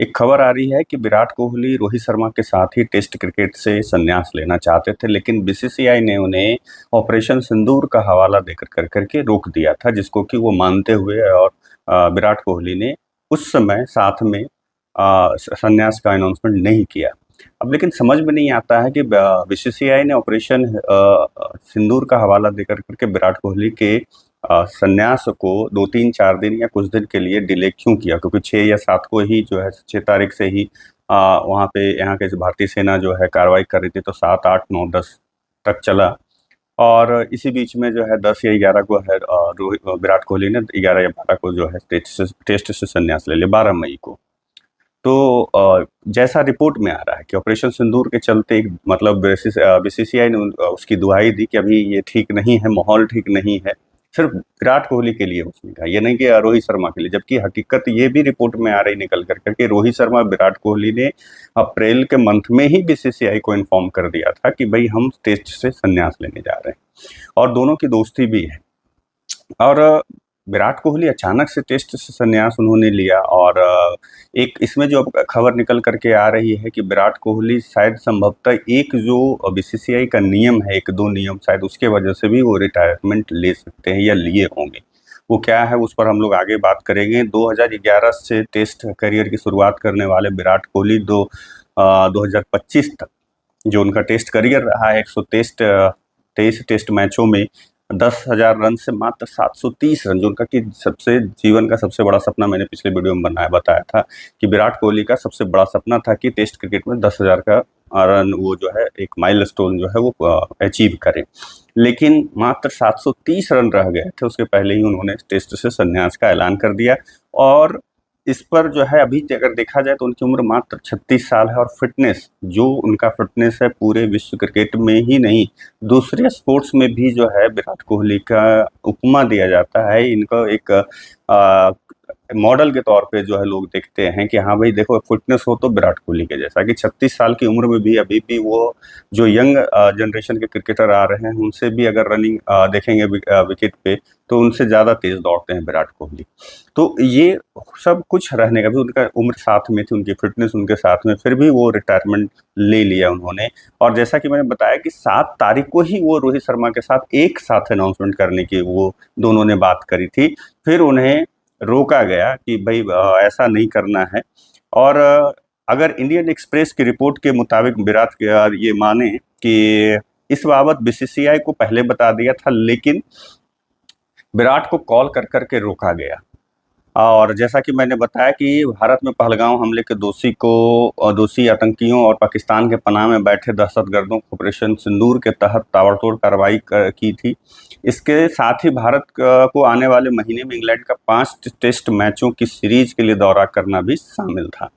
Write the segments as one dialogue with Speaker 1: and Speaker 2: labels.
Speaker 1: एक खबर आ रही है कि विराट कोहली रोहित शर्मा के साथ ही टेस्ट क्रिकेट से संन्यास लेना चाहते थे, लेकिन बीसीसीआई ने उन्हें ऑपरेशन सिंदूर का हवाला देकर करके रोक दिया था, जिसको कि वो मानते हुए और विराट कोहली ने उस समय साथ में संन्यास का अनाउंसमेंट नहीं किया। अब लेकिन समझ में नहीं आता है कि बीसीसीआई ने ऑपरेशन सिंदूर का हवाला देकर करके विराट कोहली के संन्यास को 2-3-4 दिन या कुछ दिन के लिए डिले क्यों किया, क्योंकि 6 या 7 को ही जो है 6 तारीख से ही वहाँ पे यहाँ के भारतीय सेना जो है कार्रवाई कर रही थी, तो 7, 8, 9, 10 तक चला। और इसी बीच में जो है 10 या 11 को है विराट कोहली ने 11 या 12 को जो है टेस्ट से संन्यास ले लिया, 12 मई को। तो जैसा रिपोर्ट में आ रहा है कि ऑपरेशन सिंदूर के चलते एक मतलब बीसीसीआई ने उसकी दुहाई दी कि अभी ये ठीक नहीं है, माहौल ठीक नहीं है, सिर्फ विराट कोहली के लिए उसने कहा, ये नहीं कि रोहित शर्मा के लिए। जबकि हकीकत ये भी रिपोर्ट में आ रही निकल कर कि रोहित शर्मा विराट कोहली ने अप्रैल के मंथ में ही बीसीसीआई को इन्फॉर्म कर दिया था कि भाई हम टेस्ट से संन्यास लेने जा रहे हैं, और दोनों की दोस्ती भी है। और विराट कोहली अचानक से टेस्ट से संन्यास उन्होंने लिया, और एक इसमें जो खबर निकल करके आ रही है कि विराट कोहली शायद संभवतः एक जो बीसीसीआई का नियम है, 1-2 नियम, शायद उसके वजह से भी वो रिटायरमेंट ले सकते हैं या लिए होंगे। वो क्या है उस पर हम लोग आगे बात करेंगे। 2011 से टेस्ट करियर की शुरुआत करने वाले विराट कोहली 2025 तक जो उनका टेस्ट करियर रहा है, 123 टेस्ट मैचों में 10,000 रन से मात्र 730 रन, जो उनका कि सबसे जीवन का सबसे बड़ा सपना, मैंने पिछले वीडियो में बताया था कि विराट कोहली का सबसे बड़ा सपना था कि टेस्ट क्रिकेट में 10,000 का रन वो जो है एक माइलस्टोन जो है वो अचीव करें, लेकिन मात्र 730 रन रह गए थे उसके पहले ही उन्होंने टेस्ट से संन्यास का ऐलान कर दिया। और इस पर जो है अभी अगर देखा जाए तो उनकी उम्र मात्र 36 साल है, और फिटनेस जो उनका फिटनेस है पूरे विश्व क्रिकेट में ही नहीं, दूसरे स्पोर्ट्स में भी जो है विराट कोहली का उपमा दिया जाता है। इनको एक मॉडल के तौर पे जो है लोग देखते हैं कि हाँ भाई देखो, फिटनेस हो तो विराट कोहली के जैसा, कि 36 साल की उम्र में भी अभी भी वो जो यंग जनरेशन के क्रिकेटर आ रहे हैं उनसे भी अगर रनिंग देखेंगे विकेट पे तो उनसे ज़्यादा तेज दौड़ते हैं विराट कोहली। तो ये सब कुछ रहने का भी उनका उम्र साथ में थी, उनकी फिटनेस उनके साथ में, फिर भी वो रिटायरमेंट ले लिया उन्होंने। और जैसा कि मैंने बताया कि 7 तारीख को ही वो रोहित शर्मा के साथ एक साथ अनाउंसमेंट करने की वो दोनों ने बात करी थी, फिर उन्हें रोका गया कि भाई ऐसा नहीं करना है। और अगर इंडियन एक्सप्रेस की रिपोर्ट के मुताबिक विराट ये माने कि इस बाबत बीसीसीआई को पहले बता दिया था, लेकिन विराट को कॉल कर करके रोका गया। और जैसा कि मैंने बताया कि भारत में पहलगाम हमले के दोषी आतंकियों और पाकिस्तान के पनाह में बैठे दहशतगर्दों को ऑपरेशन सिंदूर के तहत ताबड़तोड़ कार्रवाई की थी। इसके साथ ही भारत को आने वाले महीने में इंग्लैंड का 5 टेस्ट मैचों की सीरीज के लिए दौरा करना भी शामिल था।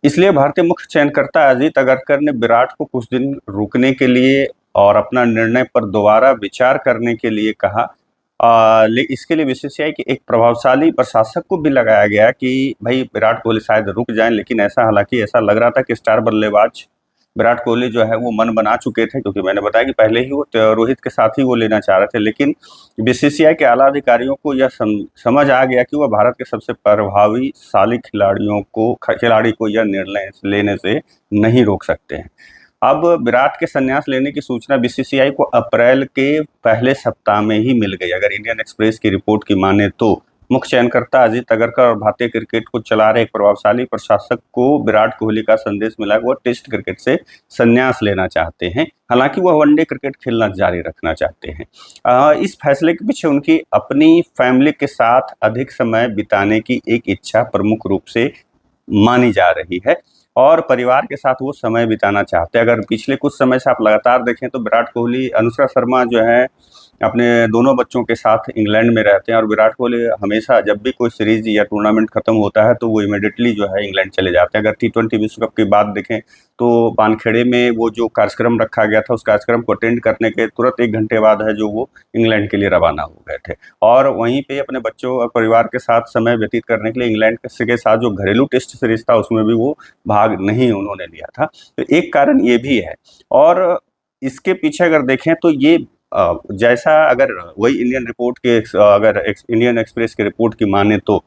Speaker 1: इसलिए भारतीय मुख्य चयनकर्ता अजीत अगरकर ने विराट को कुछ दिन रुकने के लिए और अपना निर्णय पर दोबारा विचार करने के लिए कहा। इसके लिए बीसीसीआई के एक प्रभावशाली प्रशासक को भी लगाया गया कि भाई विराट कोहली शायद रुक जाएं, लेकिन हालांकि ऐसा लग रहा था कि स्टार बल्लेबाज विराट कोहली जो है वो मन बना चुके थे, क्योंकि मैंने बताया कि पहले ही वो रोहित के साथ ही वो लेना चाह रहे थे। लेकिन बीसीसीआई के आला अधिकारियों को यह समझ आ गया कि वह भारत के सबसे प्रभावशाली खिलाड़ी को यह निर्णय लेने से नहीं रोक सकते हैं। अब विराट के संन्यास लेने की सूचना बीसीसीआई को अप्रैल के पहले सप्ताह में ही मिल गई। अगर इंडियन एक्सप्रेस की रिपोर्ट की माने तो मुख्य चयनकर्ता अजीत अगरकर और भारतीय क्रिकेट को चला रहे एक प्रभावशाली प्रशासक को विराट कोहली का संदेश मिला कि वो टेस्ट क्रिकेट से संन्यास लेना चाहते हैं, हालांकि वह वनडे क्रिकेट खेलना जारी रखना चाहते हैं। इस फैसले के पीछे उनकी अपनी फैमिली के साथ अधिक समय बिताने की एक इच्छा प्रमुख रूप से मानी जा रही है, और परिवार के साथ वो समय बिताना चाहते हैं। अगर पिछले कुछ समय से आप लगातार देखें तो विराट कोहली, अनुष्का शर्मा जो है अपने दोनों बच्चों के साथ इंग्लैंड में रहते हैं, और विराट कोहली हमेशा जब भी कोई सीरीज या टूर्नामेंट खत्म होता है तो वो इमीडिएटली जो है इंग्लैंड चले जाते हैं। अगर T20 विश्व कप की बात देखें तो वानखेड़े में वो जो कार्यक्रम रखा गया था, उस कार्यक्रम को अटेंड करने के तुरंत 1 घंटे बाद है जो वो इंग्लैंड के लिए रवाना हो गए थे, और वहीं पे अपने बच्चों और परिवार के साथ समय व्यतीत करने के लिए इंग्लैंड के साथ जो घरेलू टेस्ट सीरीज था उसमें भी वो भाग नहीं उन्होंने लिया था। तो एक कारण ये भी है। और इसके पीछे अगर देखें तो ये जैसा अगर वही इंडियन एक्सप्रेस की रिपोर्ट की माने तो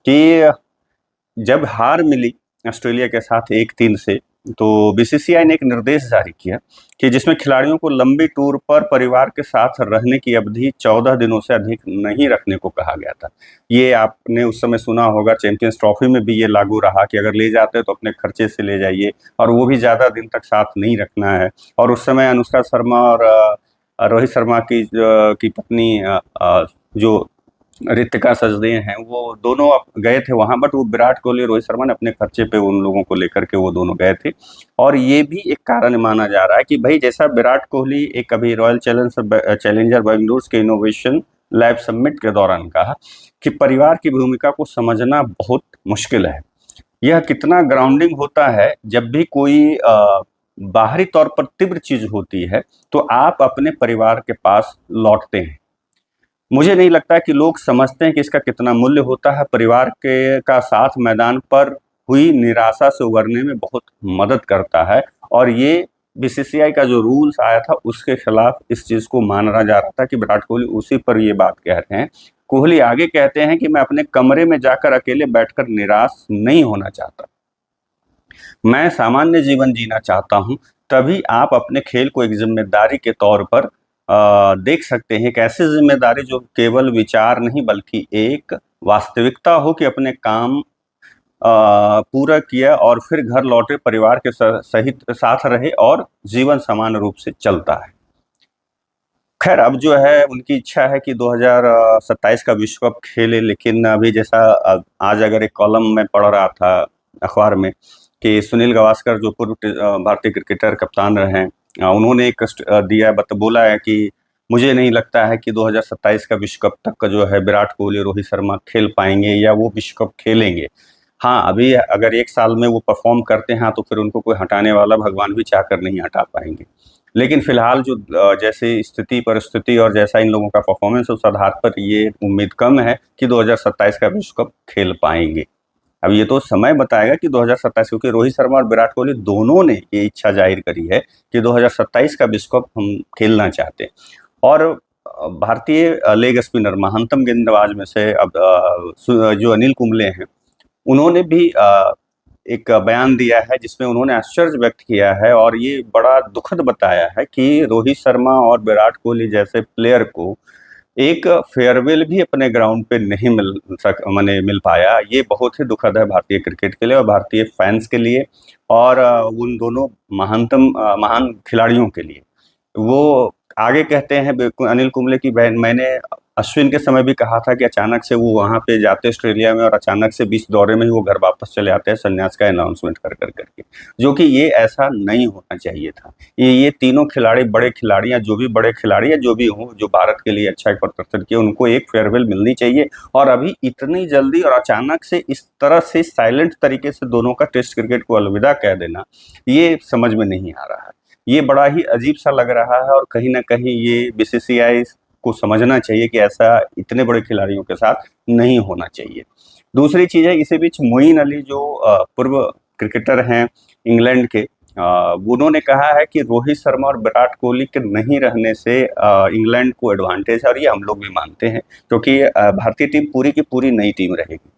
Speaker 1: कि जब हार मिली ऑस्ट्रेलिया के साथ 1-3 से, तो बीसीसीआई ने एक निर्देश जारी किया कि जिसमें खिलाड़ियों को लंबी टूर पर परिवार के साथ रहने की अवधि 14 दिनों से अधिक नहीं रखने को कहा गया था। ये आपने उस समय सुना होगा, चैंपियंस ट्रॉफी में भी ये लागू रहा कि अगर ले जाते हैं तो अपने खर्चे से ले जाइए, और वो भी ज़्यादा दिन तक साथ नहीं रखना है। और उस समय अनुष्का शर्मा और रोहित शर्मा की पत्नी जो रितिका सजदेह हैं, वो दोनों गए थे वहाँ, बट वो विराट कोहली, रोहित शर्मा ने अपने खर्चे पे उन लोगों को लेकर के वो दोनों गए थे। और ये भी एक कारण माना जा रहा है कि भाई जैसा विराट कोहली एक अभी रॉयल चैलेंजर बेंगलुरु के इनोवेशन लैब समिट के दौरान कहा कि परिवार की भूमिका को समझना बहुत मुश्किल है। यह कितना ग्राउंडिंग होता है, जब भी कोई बाहरी तौर पर तीव्र चीज होती है तो आप अपने परिवार के पास लौटते हैं। मुझे नहीं लगता कि लोग समझते हैं कि इसका कितना मूल्य होता है। परिवार के का साथ मैदान पर हुई निराशा से उबरने में बहुत मदद करता है, और ये बीसीसीआई का जो रूल्स आया था उसके खिलाफ इस चीज़ को माना जा रहा था कि विराट कोहली उसी पर ये बात कह रहे हैं। कोहली आगे कहते हैं कि मैं अपने कमरे में जाकर अकेले बैठकर निराश नहीं होना चाहता, मैं सामान्य जीवन जीना चाहता हूं। तभी आप अपने खेल को एक जिम्मेदारी के तौर पर देख सकते हैं, एक ऐसी जिम्मेदारी जो केवल विचार नहीं बल्कि एक वास्तविकता हो कि अपने काम पूरा किया और फिर घर लौटे, परिवार के सहित साथ रहे और जीवन समान रूप से चलता है। खैर, अब जो है उनकी इच्छा है कि 2027 का विश्व कप खेले, लेकिन अभी जैसा आज अगर एक कॉलम में पढ़ रहा था अखबार में कि सुनील गावस्कर जो पूर्व भारतीय क्रिकेटर कप्तान रहे हैं, उन्होंने एक दिया बोला है कि मुझे नहीं लगता है कि 2027 का विश्व कप तक का जो है विराट कोहली, रोहित शर्मा खेल पाएंगे या वो विश्व कप खेलेंगे। हाँ, अभी अगर 1 साल में वो परफॉर्म करते हैं तो फिर उनको कोई हटाने वाला भगवान भी चाहकर नहीं हटा पाएंगे। लेकिन फिलहाल जो जैसे स्थिति परिस्थिति और जैसा इन लोगों का परफॉर्मेंस है, उस आधार पर ये उम्मीद कम है कि 2027 का विश्व कप खेल पाएंगे। अब ये तो समय बताएगा कि 2027, क्योंकि रोहित शर्मा और विराट कोहली दोनों ने ये इच्छा जाहिर करी है कि 2027 का विश्व कप हम खेलना चाहते हैं। और भारतीय लेग स्पिनर महानतम गेंदबाज में से अब जो अनिल कुंबले हैं, उन्होंने भी एक बयान दिया है जिसमें उन्होंने आश्चर्य व्यक्त किया है और ये बड़ा दुखद बताया है कि रोहित शर्मा और विराट कोहली जैसे प्लेयर को एक फेयरवेल भी अपने ग्राउंड पे नहीं मिल पाया। ये बहुत ही दुखद है भारतीय क्रिकेट के लिए और भारतीय फैंस के लिए, और उन दोनों महान खिलाड़ियों के लिए। वो आगे कहते हैं अनिल कुंबले की बहन, मैंने अश्विन के समय भी कहा था कि अचानक से वो वहाँ पे जाते ऑस्ट्रेलिया में और अचानक से 20 दौरे में ही वो घर वापस चले आते हैं संन्यास का अनाउंसमेंट कर करके, जो कि ये ऐसा नहीं होना चाहिए था। ये तीनों खिलाड़ी बड़े खिलाड़ी हैं, जो भी बड़े खिलाड़ी या जो भी हों, जो भारत के लिए अच्छा प्रदर्शन किए, उनको एक फेयरवेल मिलनी चाहिए। और अभी इतनी जल्दी और अचानक से इस तरह से साइलेंट तरीके से दोनों का टेस्ट क्रिकेट को अलविदा कह देना, ये समझ में नहीं आ रहा है। ये बड़ा ही अजीब सा लग रहा है और कहीं ना कहीं ये बीसीसीआई को समझना चाहिए कि ऐसा इतने बड़े खिलाड़ियों के साथ नहीं होना चाहिए। दूसरी चीज़ है, इसी बीच मोइन अली जो पूर्व क्रिकेटर हैं इंग्लैंड के, उन्होंने कहा है कि रोहित शर्मा और विराट कोहली के नहीं रहने से इंग्लैंड को एडवांटेज है, और ये हम लोग भी मानते हैं, क्योंकि भारतीय टीम पूरी की पूरी नई टीम रहेगी।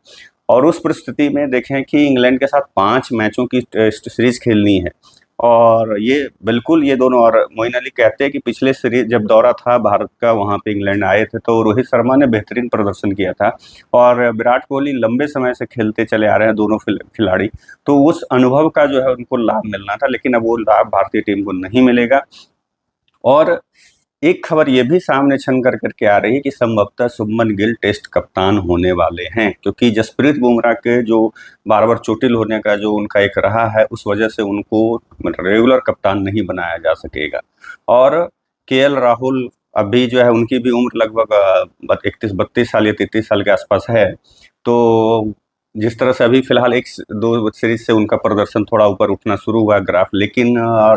Speaker 1: और उस परिस्थिति में देखें कि इंग्लैंड के साथ 5 मैचों की टेस्ट सीरीज खेलनी है, और ये बिल्कुल ये दोनों, और मोइन अली कहते हैं कि पिछले सीरीज जब दौरा था भारत का, वहाँ पे इंग्लैंड आए थे तो रोहित शर्मा ने बेहतरीन प्रदर्शन किया था और विराट कोहली लंबे समय से खेलते चले आ रहे हैं, दोनों खिलाड़ी। तो उस अनुभव का जो है उनको लाभ मिलना था, लेकिन अब वो लाभ भारतीय टीम को नहीं मिलेगा। और एक खबर ये भी सामने छन करके आ रही है कि संभवतः शुभमन गिल टेस्ट कप्तान होने वाले हैं, क्योंकि जसप्रीत बुमराह के जो बार बार चोटिल होने का जो उनका एक रहा है, उस वजह से उनको रेगुलर कप्तान नहीं बनाया जा सकेगा। और केएल राहुल अभी जो है, उनकी भी उम्र लगभग 31-32 साल या 33 साल के आसपास है। तो जिस तरह से अभी फिलहाल 1-2 सीरीज से उनका प्रदर्शन थोड़ा ऊपर उठना शुरू हुआ ग्राफ, लेकिन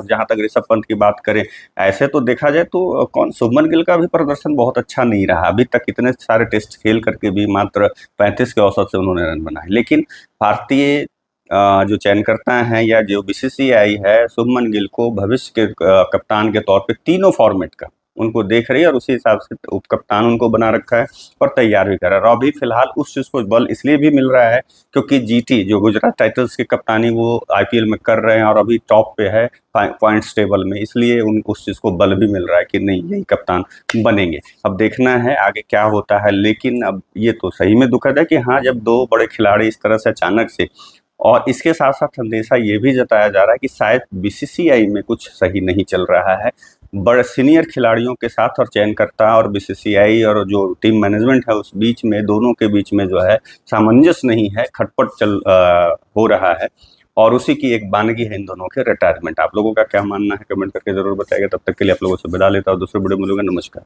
Speaker 1: जहां तक ऋषभ पंत की बात करें, ऐसे तो देखा जाए तो कौन शुभमन गिल का भी प्रदर्शन बहुत अच्छा नहीं रहा। अभी तक इतने सारे टेस्ट खेल करके भी मात्र 35 के औसत से उन्होंने रन बनाए। लेकिन भारतीय जो चयनकर्ता हैं या जो बीसीसीआई है, शुभमन गिल को भविष्य के कप्तान के तौर पे तीनों फॉर्मेट का उनको देख रही है और उसी हिसाब से उप कप्तान उनको बना रखा है और तैयार भी कर रहा है। और अभी फिलहाल उस चीज़ को बल इसलिए भी मिल रहा है क्योंकि जीटी जो गुजरात टाइटंस की कप्तानी वो आईपीएल में कर रहे हैं और अभी टॉप पे है पॉइंट्स टेबल में, इसलिए उनको उस चीज़ को बल भी मिल रहा है कि नहीं यही कप्तान बनेंगे। अब देखना है आगे क्या होता है, लेकिन अब ये तो सही में दुखद है कि हाँ, जब दो बड़े खिलाड़ी इस तरह से अचानक से, और इसके साथ-साथ अंदेशा ये भी जताया जा रहा है कि शायद बीसीसीआई में कुछ सही नहीं चल रहा है। बड़े सीनियर खिलाड़ियों के साथ और चयनकर्ता और बीसीसीआई और जो टीम मैनेजमेंट है उस बीच में, दोनों के बीच में जो है सामंजस्य नहीं है, खटपट हो रहा है और उसी की एक बानगी है इन दोनों के रिटायरमेंट। आप लोगों का क्या मानना है कमेंट करके ज़रूर बताइएगा। तब तक के लिए आप लोगों से विदा लेता हूँ, दूसरे वीडियो में मिलूँगा। नमस्कार।